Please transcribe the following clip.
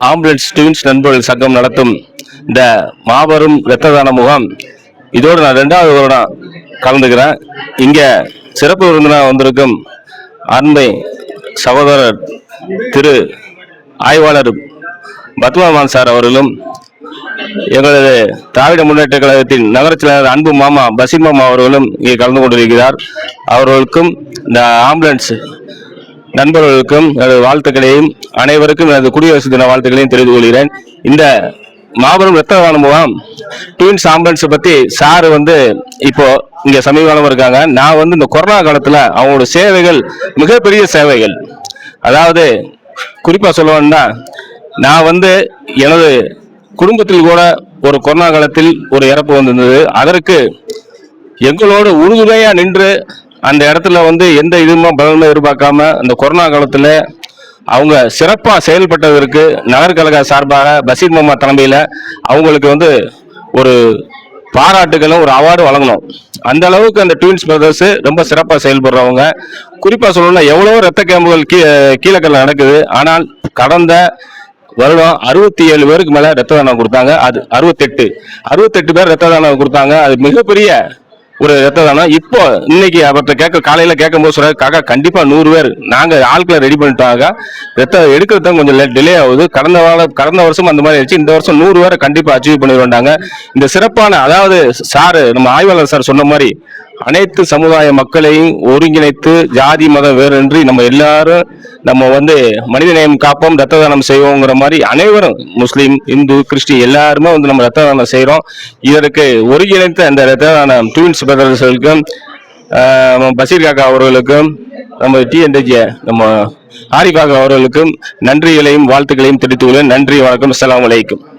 Ambulance twins நண்பர்கள் சங்கம் நடத்தும் இந்த மாபெரும் இரத்த தான முகாம் இதோடு நான் 2வது வருடம் கலந்துக்கிறேன். இங்கே சிறப்பு விருந்தினர் வந்திருக்கும் அன்பை சகோதரர் திரு ஆய்வாளர் பத்மநாபன் சார் அவர்களும், எங்களது திராவிட முன்னேற்ற கழகத்தின் நகர செயலாளர் அன்பு மாமா பசீர் மாமா அவர்களும் இங்கே கலந்து கொண்டிருக்கிறார். அவர்களுக்கும் இந்த ஆம்புலன்ஸ் நண்பர்களுக்கும் எனது வாழ்த்துக்களையும், அனைவருக்கும் எனது குடியரசு தின வாழ்த்துக்களையும் தெரிவித்துக் கொள்கிறேன். இந்த மாபெரும் இரத்த தான முகாம் ட்வின்ஸ் ஆம்புலன்ஸ் பத்தி சார் இப்போ இங்க சமீபகாலமா இருக்காங்க. நான் இந்த கொரோனா காலத்துல அவங்களோட சேவைகள் மிகப்பெரிய சேவைகள். அதாவது குறிப்பா சொல்லணும்னா, நான் எனது குடும்பத்தில் கூட ஒரு கொரோனா காலத்தில் ஒரு இறப்பு வந்திருந்தது. அதற்கு எங்களோட உறுதுணையா நின்று அந்த இடத்துல எந்த இதுவுமே பலனுமே எதிர்பார்க்காம அந்த கொரோனா காலத்துல அவங்க சிறப்பா செயல்பட்டதற்கு நகர்கழக சார்பாக பசீர் மாமா தலைமையில அவங்களுக்கு ஒரு பாராட்டுகளும் ஒரு அவார்டு வழங்கணும். அந்த அளவுக்கு அந்த ட்வின்ஸ் பிரதர்ஸ் ரொம்ப சிறப்பா செயல்படுறவங்க. குறிப்பா சொல்லணும்னா எவ்வளவோ ரத்த கேம்புகள் கீழக்கல்ல நடக்குது. ஆனால் கடந்த வருடம் 67 பேருக்கு மேல ரத்த தானம் கொடுத்தாங்க. அது 68 பேர் ரத்த தானம் கொடுத்தாங்க. அது மிகப்பெரிய ஒரு ரத்த தானம். இப்போ இன்னைக்கு அவர்கிட்ட காலையில கேட்கும் போது சொல்றாரு, காக்கா கண்டிப்பா 100 பேர் நாங்க ஆட்களை ரெடி பண்ணிட்டாங்க, ரத்தம் எடுக்கிறது கொஞ்சம் டிலே ஆகுது. கடந்த வருஷம் அந்த மாதிரி ஆயிடுச்சு. இந்த வருஷம் 100 பேரை கண்டிப்பா அச்சீவ் பண்ணிடுவாங்க. இந்த சிறப்பான, அதாவது சாரு நம்ம ஆய்வாளர் சார் சொன்ன மாதிரி அனைத்து சமுதாய மக்களையும் ஒருங்கிணைத்து ஜாதி மதம் வேறின்றி நம்ம எல்லாரும் மனிதநேயம் காப்போம், ரத்த தானம் செய்வோங்கிற மாதிரி அனைவரும் முஸ்லீம், இந்து, கிறிஸ்டின் எல்லாருமே நம்ம ரத்த தானம் செய்யறோம். இதற்கு ஒருங்கிணைத்த அந்த ரத்த தானம் ட்வின்ஸ் பிரதர்ஸ்களுக்கும் பசீர் காக்கா அவர்களுக்கும் நம்ம டிஎன்டிஜே நம்ம ஆரிஃப் காக்கா அவர்களுக்கும் நன்றிகளையும் வாழ்த்துக்களையும் தெரிவித்துக் கொள்கிறேன். நன்றி, வணக்கம், அஸ்ஸலாமு அலைக்கும்.